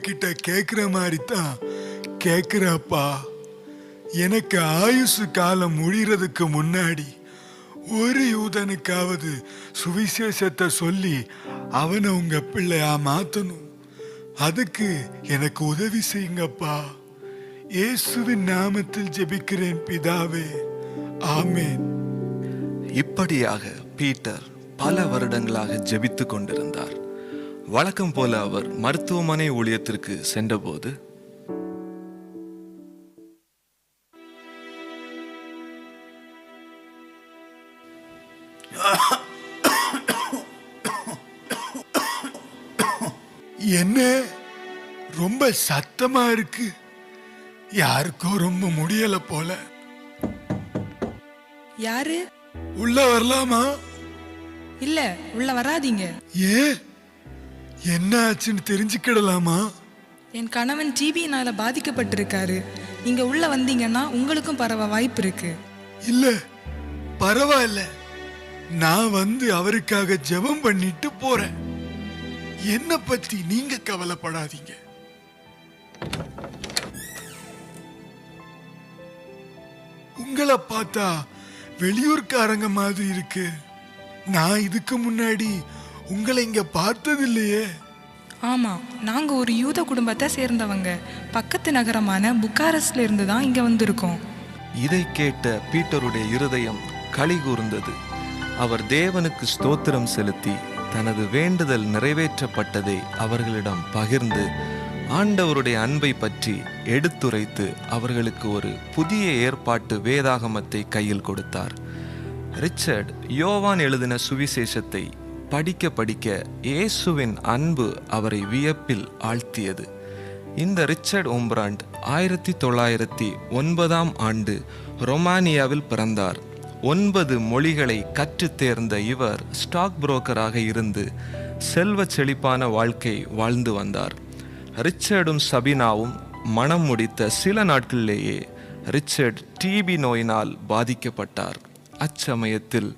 உங்ககிட்ட கேக்குற மாதிரி தான் கேக்குறப்பா. எனக்கு ஆயுசு காலம் முடிகிறதுக்கு முன்னாடி ஒரு யூதனுக்காவது சுவிசேஷத்தை சொல்லி அவனை உங்க பிள்ளையா மாத்தணும். அதுக்கு எனக்கு உதவி செய்யுங்கப்பா. இயேசுவின் நாமத்தில் ஜெபிக்கிறேன் பிதாவே, ஆமென். இப்படியாக பீட்டர் பல வருடங்களாக ஜெபித்துக் கொண்டிருந்தார். வழக்கம் போல அவர் மருத்துவமனை ஊழியத்திற்கு சென்றபோது என்ன ரொம்ப சத்தமா இருக்கு? யாருக்கோ ரொம்ப முடியல போல. யாரு? உள்ள வரலாமா? இல்ல, உள்ள வராதீங்க. ஏன், என்ன ஆச்சுன்னு தெரிஞ்சுக்கிடலாமா? என் கணவன் டிபியினால பாதிக்கப்பட்டிருக்காரு. நீங்க உள்ள வந்தீங்கன்னா உங்களுக்கும் பரவ வாய்ப்பு இருக்கு. இல்ல, பரவாயில்ல. நான் வந்து அவருக்காக ஜெபம் பண்ணிட்டு போறேன். என்ன பத்தி நீங்க கவலைப்படாதீங்க. உங்களை பார்த்தா வெளியூர்காரங்க மாதிரி இருக்கு. நான் இதுக்கு முன்னாடி உங்களை இங்க பார்த்தது இல்லையே. ஆமா, நாங்க ஒரு யூத குடும்பத்தை சேர்ந்தவங்க. பக்கத்து நகரமான புக்காரெஸ்ட்ல இருந்து தான் இங்க வந்திருக்கோம். இதை கேட்ட பீட்டருடைய இருதயம் களி கூர்ந்தது. அவர் தேவனுக்கு ஸ்தோத்திரம் செலுத்தி தனது வேண்டுதல் நிறைவேற்றப்பட்டதை அவர்களிடம் பகிர்ந்து ஆண்டவருடைய அன்பை பற்றி எடுத்துரைத்து அவர்களுக்கு ஒரு புதிய ஏற்பாட்டு வேதாகமத்தை கையில் கொடுத்தார். ரிச்சர்ட் யோவான் எழுதின சுவிசேஷத்தை படிக்க படிக்க இயேசுவின் அன்பு அவரை வியப்பில் ஆழ்த்தியது. இந்த ரிச்சர்ட் ஓம்ப்ராண்ட் 1909ஆம் ஆண்டு ரொமானியாவில் பிறந்தார். 9 மொழிகளை கற்றுத் தேர்ந்த இவர் ஸ்டாக் புரோக்கராக இருந்து செல்வ செழிப்பான வாழ்க்கை வாழ்ந்து வந்தார். ரிச்சர்டும் சபினாவும் மனம் முடித்த சில நாட்களிலேயே ரிச்சர்ட் டிபி நோயினால் பாதிக்கப்பட்டார். அச்சமயத்தில்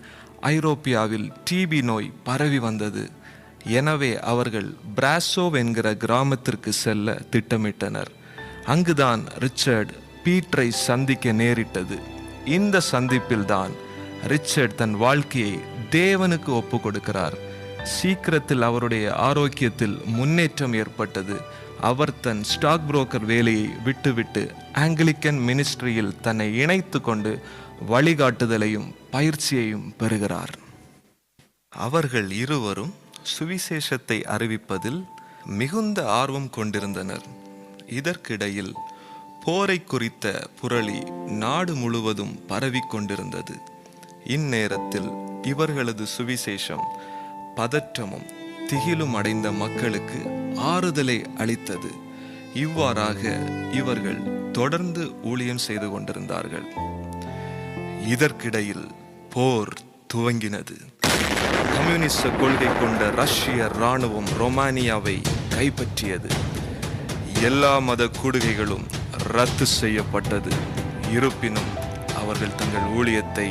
ஐரோப்பியாவில் டிபி நோய் பரவி வந்தது. எனவே அவர்கள் பிராசோவ் என்கிற கிராமத்திற்கு செல்ல திட்டமிட்டனர். அங்குதான் ரிச்சர்ட் பீட்டரை சந்திக்க நேரிட்டது. இந்த சந்திப்பில்தான் ரிச்சர்ட் தன் வாழ்க்கையை தேவனுக்கு ஒப்பு கொடுக்கிறார். சீக்கிரத்தில் அவருடைய ஆரோக்கியத்தில் முன்னேற்றம் ஏற்பட்டது. அவர் தன் ஸ்டாக் புரோக்கர் வேலையை விட்டுவிட்டு ஆங்கிலிக்கன் மினிஸ்ட்ரியில் தன்னை இணைத்து கொண்டு வழிகாட்டுதலையும் பயிற்சியையும் பெறுகிறார். அவர்கள் இருவரும் சுவிசேஷத்தை அறிவிப்பதில் மிகுந்த ஆர்வம் கொண்டிருந்தனர். இதற்கிடையில் போரை குறித்த புரளி நாடு முழுவதும் பரவிக்கொண்டிருந்தது. இந்நேரத்தில் இவர்களது சுவிசேஷம் பதற்றமும் திகிலும் அடைந்த மக்களுக்கு ஆறுதலை அளித்தது. இவ்வாறாக இவர்கள் தொடர்ந்து ஊழியம் செய்து கொண்டிருந்தார்கள். இதற்கிடையில் போர் துவங்கினது. கம்யூனிஸ்ட கொள்கை கொண்ட ரஷ்ய இராணுவம் ரொமானியாவை கைப்பற்றியது. எல்லா மத கூடுகைகளும் ரத்து செய்யப்பட்டது. இருப்பினும் அவர்கள் தங்கள் ஊழியத்தை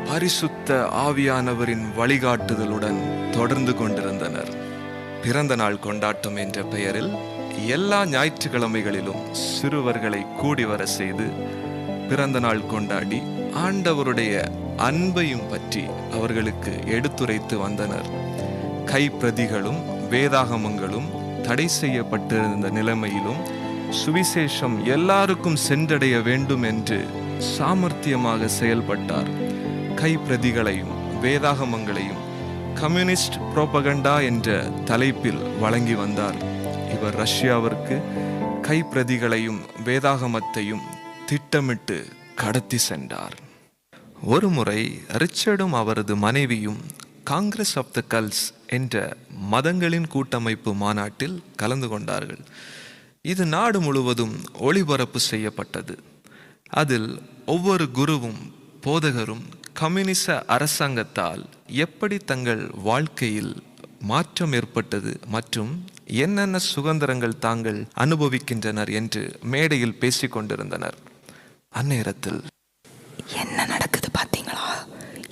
பரிசுத்த ஆவியானவரின் வழிகாட்டுதலுடன் தொடர்ந்து கொண்டிருந்தனர். பிறந்த நாள் கொண்டாட்டம் என்ற பெயரில் எல்லா ஞாயிற்றுக்கிழமைகளிலும் சிறுவர்களை கூடி வர செய்து பிறந்த நாள் கொண்டாடி ஆண்டவருடைய அன்பையும் பற்றி அவர்களுக்கு எடுத்துரைத்து வந்தனர். கைப்பிரதிகளும் வேதாகமங்களும் தடை செய்யப்பட்டிருந்த நிலைமையிலும் சுவிசேஷம் எல்லாருக்கும் சென்றடைய வேண்டும் என்று சாமர்த்தியமாக செயல்பட்டார். கைப்பிரதிகளையும் வேதாகமங்களையும் கம்யூனிஸ்ட் புரோபகண்டா என்ற தலைப்பில் வழங்கி வந்தார். இவர் ரஷ்யாவிற்கு கைப்பிரதிகளையும் வேதாகமத்தையும் திட்டமிட்டு கடத்தி சென்றார். ஒருமுறை ரிச்சர்டும் அவரது மனைவியும் காங்கிரஸ் ஆஃப் த கல்ஸ் என்ற மதங்களின் கூட்டமைப்பு மாநாட்டில் கலந்து கொண்டார்கள். இது நாடு முழுவதும் ஒளிபரப்பு செய்யப்பட்டது. அதில் ஒவ்வொரு குருவும் போதகரும் கம்யூனிச அரசாங்கத்தால் எப்படி தங்கள் வாழ்க்கையில் மாற்றம் ஏற்பட்டது மற்றும் என்னென்ன சுதந்திரங்கள் தாங்கள் அனுபவிக்கின்றனர் என்று மேடையில் பேசிக் கொண்டிருந்தனர். அந்நேரத்தில் என்ன நடக்குது பாத்தீங்களா?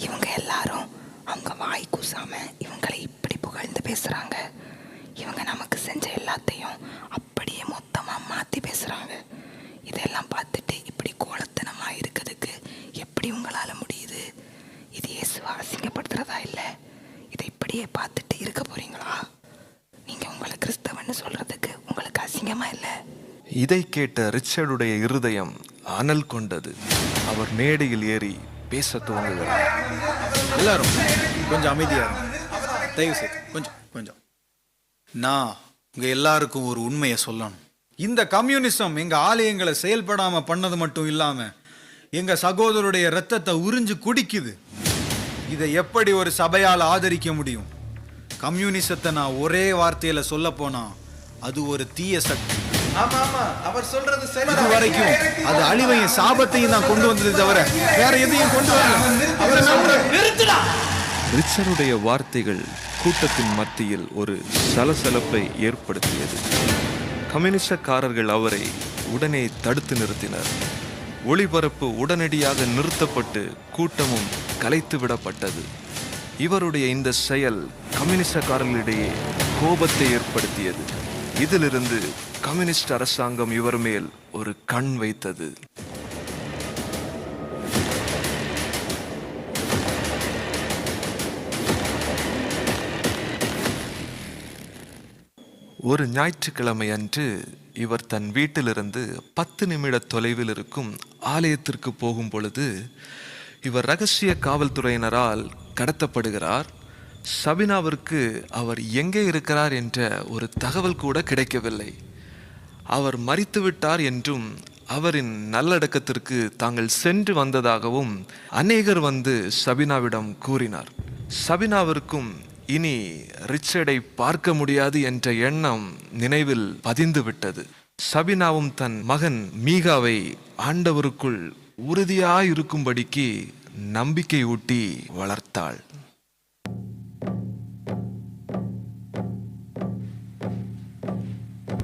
இவங்க எல்லாரும் அவங்க வாய் கூசாம இவங்களை இப்படி புகழ்ந்து பேசுறாங்க. இவங்க நமக்கு செஞ்ச எல்லாத்தையும் அசிங்கப்படுத்துறதா இல்லை. இதை இப்படியே பார்த்துட்டு இருக்க போறீங்களா? நீங்க உங்களை கிறிஸ்தவன்னு சொல்றதுக்கு உங்களுக்கு அசிங்கமா இல்லை? இதை கேட்ட ரிச்சர்டுடைய இருதயம் அனல் கொண்டது. அவர் மேடையில் ஏறி பேச துவங்குகிறார். எல்லாரும் கொஞ்சம் அமைதியா இருங்க. தயவு செய்து கொஞ்சம். நான் உங்க எல்லாருக்கும் ஒரு உண்மையை சொல்லணும். இந்த கம்யூனிசம் எங்க ஆலயங்களை செயல்படாம பண்ணது மட்டும் இல்லாம எங்க சகோதரருடைய ரத்தத்தை உறிஞ்சு குடிக்குது. இதை எப்படி ஒரு சபையால் ஆதரிக்க முடியும்? கம்யூனிசத்தை நான் ஒரே வார்த்தையில சொல்ல போனா அது ஒரு தீய சக்தி. அவர் சொல்றது சரி. இது வரைக்கும் அது அழிவையும் சாபத்தையும் தான் கொண்டு வந்தது தவிர வேற எதையும் கொண்டு வரல. ரிச்சருடைய வார்த்தைகள் கூட்டத்தின் மத்தியில் ஒரு சலசலப்பை ஏற்படுத்தியது. கம்யூனிஸ்டக்காரர்கள் அவரை உடனே தடுத்து நிறுத்தினர். ஒளிபரப்பு உடனடியாக நிறுத்தப்பட்டு கூட்டமும் கலைத்து விடப்பட்டது. இவருடைய இந்த செயல் கம்யூனிஸ்டக்காரர்களிடையே கோபத்தை ஏற்படுத்தியது. இதிலிருந்து கம்யூனிஸ்ட் அரசாங்கம் இவர் மேல் ஒரு கண் வைத்தது. ஒரு ஞாயிற்றுக்கிழமை அன்று இவர் தன் வீட்டிலிருந்து 10 நிமிட தொலைவில் இருக்கும் ஆலயத்திற்கு போகும் பொழுது இவர் ரகசிய காவல்துறையினரால் கடத்தப்படுகிறார். சபினாவிற்கு அவர் எங்கே இருக்கிறார் என்ற ஒரு தகவல் கூட கிடைக்கவில்லை. அவர் மரித்துவிட்டார் என்றும் அவரின் நல்லடக்கத்திற்கு தாங்கள் சென்று வந்ததாகவும் அநேகர் வந்து சபினாவிடம் கூறினார். சபினாவிற்கும் இனி ரிச்சர்டை பார்க்க முடியாது என்ற எண்ணம் நினைவில் பதிந்து விட்டது. சபினாவும் தன் மகன் மீகாவை ஆண்டவருக்குள் உறுதியாயிருக்கும்படிக்கு நம்பிக்கை ஊட்டி வளர்த்தாள்.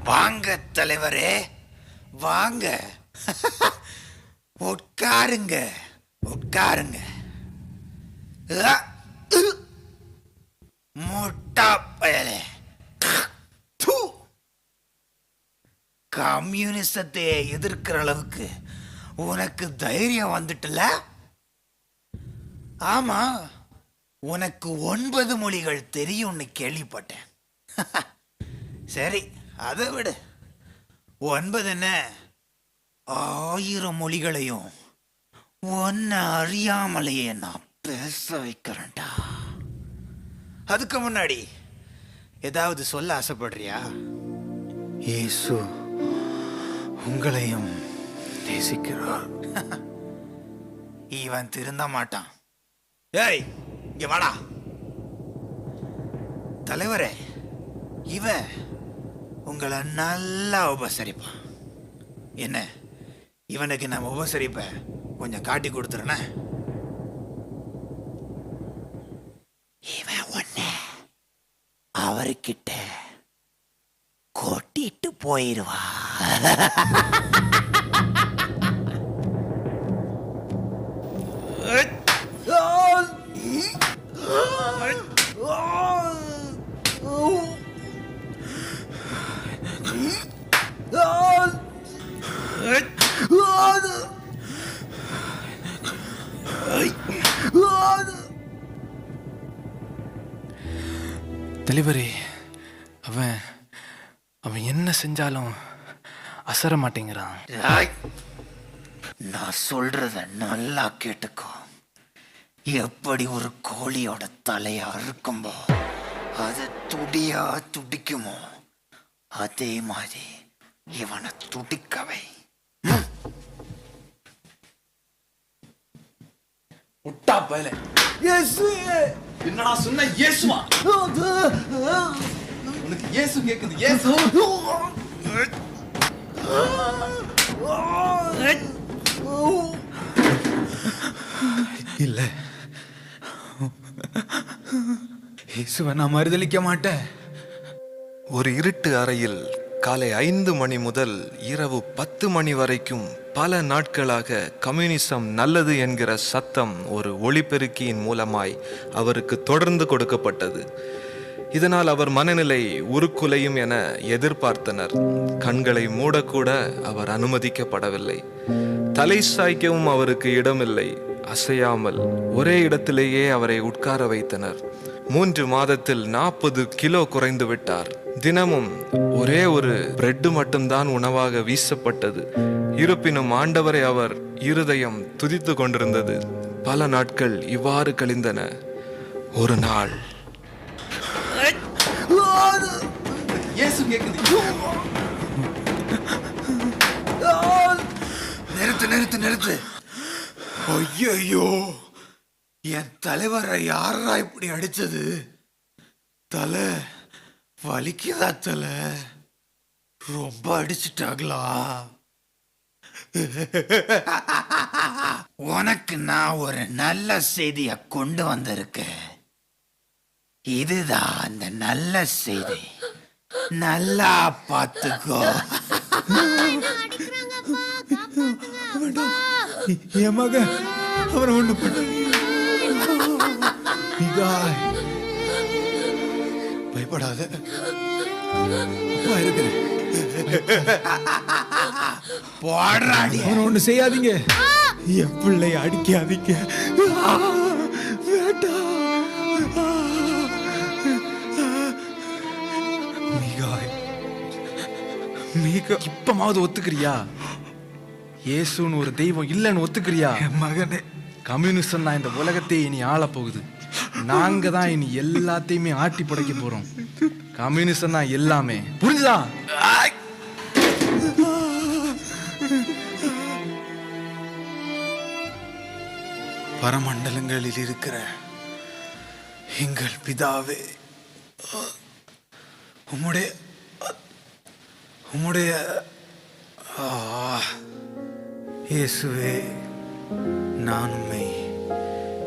வாங்க தலைவரே, வாங்க. உட்காருங்க. முட்டா பயலே, கம்யூனிசத்தை எதிர்க்கிற அளவுக்கு உனக்கு தைரியம் வந்துட்டுல? ஆமா, உனக்கு 9 மொழிகள் தெரியும்னு கேள்விப்பட்டேன். சரி, அதை விடு. 9 என்ன, 1000 மொழிகளையும் ஒன்ன அறியாமலேயே நான் பேச வைக்கிறேன்டா. அதுக்கு முன்னாடி ஏதாவது சொல்ல ஆசைப்படுறியா? இயேசு உங்களையும் நேசிக்கிறார். இவன் திருந்த மாட்டான். ஏய், இங்க வாடா. தலைவரே, இவன் உங்களை நல்லா உபசரிப்பான். என்ன, இவனுக்கு நம்ம உபசரிப்ப கொஞ்சம் காட்டி கொடுத்துருன. இவன் ஒண்ணு அவர்கிட்ட கொட்டிட்டு போயிடுவா. தலைவரே, அவன் என்ன செஞ்சாலும் அசர மாட்டேங்கிறான். நான் சொல்றத நல்லா கேட்டுக்கோ. எப்படி ஒரு கோழியோட தலைய அறுக்கும்போ அது துடியா துடிக்குமோ, அதே மாதிரி இவனை துடிக்கவை. முட்டா பயல, என்னடா சொன்ன? இயேசுவா? உனக்கு இயேசு கேக்குது? இயேசு இல்ல, இயேசுவை நான் மறுதலிக்க மாட்டேன். ஒரு இருட்டு அறையில் காலை 5 மணி முதல் இரவு 10 மணி வரைக்கும் பல நாட்களாக கம்யூனிசம் நல்லது என்கிற சத்தம் ஒரு ஒளிபெருக்கியின் மூலமாய் அவருக்கு தொடர்ந்து கொடுக்கப்பட்டது. இதனால் அவர் மனநிலை உருக்குலையும் என எதிர்பார்த்தனர். கண்களை மூடக்கூட அவர் அனுமதிக்கப்படவில்லை. தலை சாய்க்கவும் அவருக்கு இடமில்லை. அசையாமல் ஒரே இடத்திலேயே அவரை உட்கார வைத்தனர். 3 மாதத்தில் 40 கிலோ குறைந்து விட்டார். தினமும் ஒரே ஒரு பிரெட் மட்டும்தான் உணவாக வீசப்பட்டது. இருப்பினும் ஆண்டவரை அவர் இருதயம் துதித்து கொண்டிருந்தது. பல நாட்கள் இவ்வாறு கழிந்தன. ஒரு நாள் நிறுத்து. ஐயோ, என் தலைவரை யாரா இப்படி அடிச்சது? தலை வலிக்குதா? தலை ரொம்ப அடிச்சிட்டாங்களா? உனக்கு நான் ஒரு நல்ல செய்திய கொண்டு வந்திருக்கேன். இதுதான் அந்த நல்ல செய்தி. நல்லா பார்த்துக்கோ. என் மகன் அவனை ஒண்ணு பண்ண. பயப்படாத, அப்பா இருக்கிறேன். போடுறாடி. அவனை ஒண்ணு செய்யாதீங்க. என் பிள்ளைய அடிக்காதீங்க. இப்பமாவது ஒத்துக்கிறியா? இயேசுன்னு ஒரு தெய்வம் இல்லைன்னு ஒத்துக்கிறியா? என் மகனே, கம்யூனிசம் தான் இந்த உலகத்தையே இனி ஆள போகுது. நாங்க தான் இனி எல்லாத்தையுமே ஆட்டி படைக்க போறோம். கம்யூனிசம் தான் எல்லாமே, புரிஞ்சுதா? பரமண்டலங்களில் இருக்கிற எங்கள் பிதாவே, உம்முடைய இயேசுவே, நான் உம்மை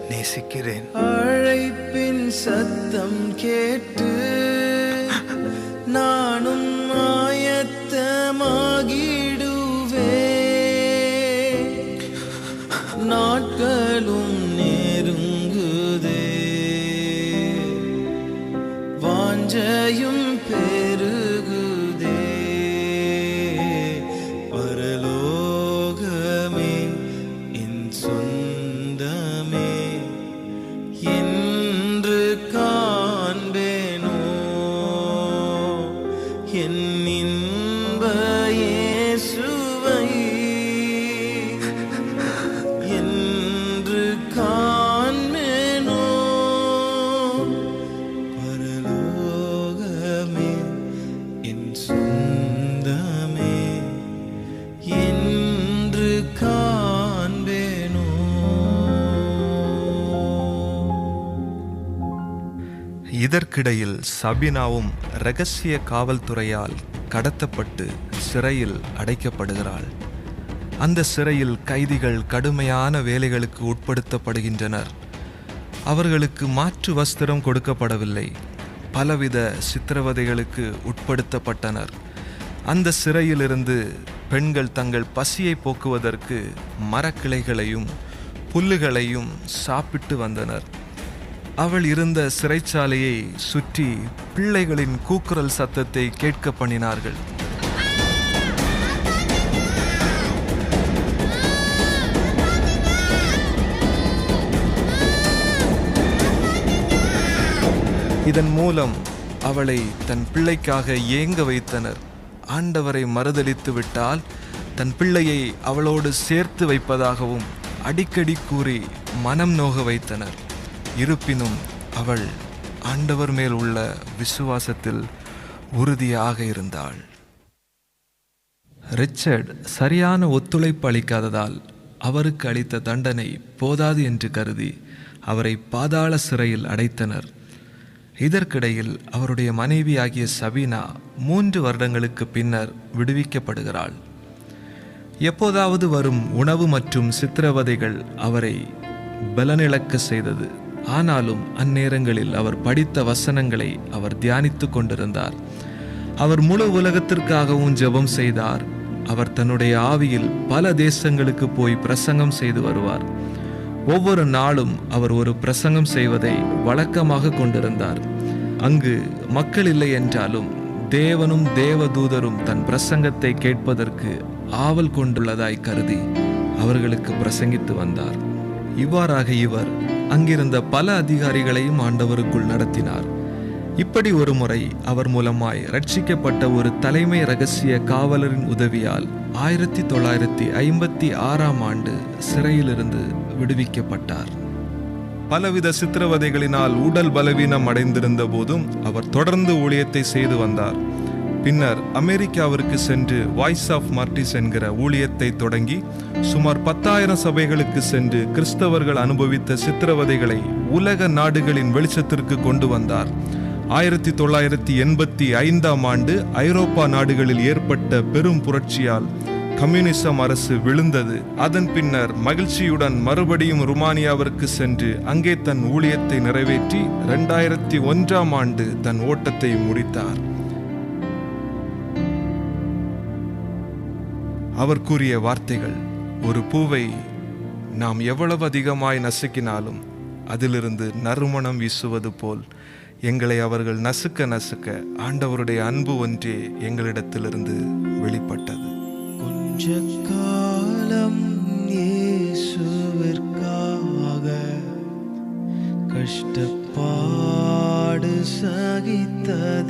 நேசிக்கிறேன். அழைப்பின் சத்தம் கேட்டு நானும் ஆயத்தமாகிடுவே. நாட்களும் நெருங்குதே, வாஞ்சையும் பெருகுதே. பரலோகமே என் சொந்தமே என்று காண்பேனோ. என் இன்ப இயேசுவை என்று காண்பேனோ. பரலோகமே என் சொந்தமே என்று காண்பேனோ. இதற்கிடையில் சபினாவும் இரகசிய காவல்துறையால் கடத்தப்பட்டு சிறையில் அடைக்கப்படுகிறாள். அந்த சிறையில் கைதிகள் கடுமையான வேலைகளுக்கு உட்படுத்தப்படுகின்றனர். அவர்களுக்கு மாற்று வஸ்திரம் கொடுக்கப்படவில்லை. பலவித சித்திரவதைகளுக்கு உட்படுத்தப்பட்டனர். அந்த சிறையிலிருந்து பெண்கள் தங்கள் பசியை போக்குவதற்கு மரக்கிளைகளையும் புல்லுகளையும் சாப்பிட்டு வந்தனர். அவள் இருந்த சிறைச்சாலையை சுற்றி பிள்ளைகளின் கூக்குரல் சத்தத்தை கேட்க பண்ணினார்கள். இதன் மூலம் அவளை தன் பிள்ளைக்காக ஏங்க வைத்தனர். ஆண்டவரை மறுதலித்து விட்டால் தன் பிள்ளையை அவளோடு சேர்த்து வைப்பதாகவும் அடிக்கடி கூறி மனம் நோக வைத்தனர். இருப்பினும் அவள் ஆண்டவர் மேல் உள்ள விசுவாசத்தில் உறுதியாக இருந்தாள். ரிச்சர்ட் சரியான ஒத்துழைப்பு அளிக்காததால் அவருக்கு அளித்த தண்டனை போதாது என்று கருதி அவரை பாதாள சிறையில் அடைத்தனர். இதற்கிடையில் அவருடைய மனைவியாகிய சபீனா 3 வருடங்களுக்கு பின்னர் விடுவிக்கப்படுகிறாள். எப்போதாவது வரும் உணவு மற்றும் சித்திரவதைகள் அவரை பலனிழக்க செய்தது. ஆனாலும் அந்நேரங்களில் அவர் படித்த வசனங்களை அவர் தியானித்து கொண்டிருந்தார். அவர் முழு உலகத்திற்காகவும் ஜெபம் செய்தார். அவர் தன்னுடைய ஆவியில் பல தேசங்களுக்கு போய் பிரசங்கம் செய்து வருவார். ஒவ்வொரு நாளும் அவர் ஒரு பிரசங்கம் செய்வதை வழக்கமாக கொண்டிருந்தார். அங்கு மக்கள் இல்லை என்றாலும் தேவனும் தேவதூதரும் தன் பிரசங்கத்தை கேட்பதற்கு ஆவல் கொண்டுள்ளதாய் கருதி அவர்களுக்கு பிரசங்கித்து வந்தார். இவ்வாறாக இவர் அங்கிருந்த பல அதிகாரிகளையும் ஆண்டவருக்குள் நடத்தினார். இப்படி ஒரு முறை அவர் மூலமாய் ரட்சிக்கப்பட்ட ஒரு தலைமை இரகசிய காவலரின் உதவியால் 1956 சிறையிலிருந்து விடுவிக்கப்பட்டார். பலவித சித்திரவதைகளினால் உடல் பலவீனம் அடைந்திருந்த போதும் அவர் தொடர்ந்து ஊழியத்தை செய்து வந்தார். பின்னர் அமெரிக்காவிற்கு சென்று வாய்ஸ் ஆஃப் மார்டிஸ் என்கிற ஊழியத்தை தொடங்கி சுமார் 10,000 சபைகளுக்கு சென்று கிறிஸ்தவர்கள் அனுபவித்த சித்திரவதைகளை உலக நாடுகளின் வெளிச்சத்திற்கு கொண்டு வந்தார். 1985 ஐரோப்பா நாடுகளில் ஏற்பட்ட பெரும் புரட்சியால் கம்யூனிசம் அரசு விழுந்தது. அதன் பின்னர் மகிழ்ச்சியுடன் மறுபடியும் ருமானியாவிற்கு சென்று அங்கே தன் ஊழியத்தை நிறைவேற்றி 2001 தன் ஓட்டத்தை முடித்தார். அவர் கூறிய வார்த்தைகள், ஒரு பூவை நாம் எவ்வளவு அதிகமாய் நசுக்கினாலும் அதிலிருந்து நறுமணம் வீசுவது போல் எங்களை அவர்கள் நசுக்க நசுக்க ஆண்டவருடைய அன்பு ஒன்றே எங்களிடத்திலிருந்து வெளிப்பட்டது. கொஞ்ச காலம் இயேசுவிற்காக கஷ்டப்பாடு சகித்ததினால்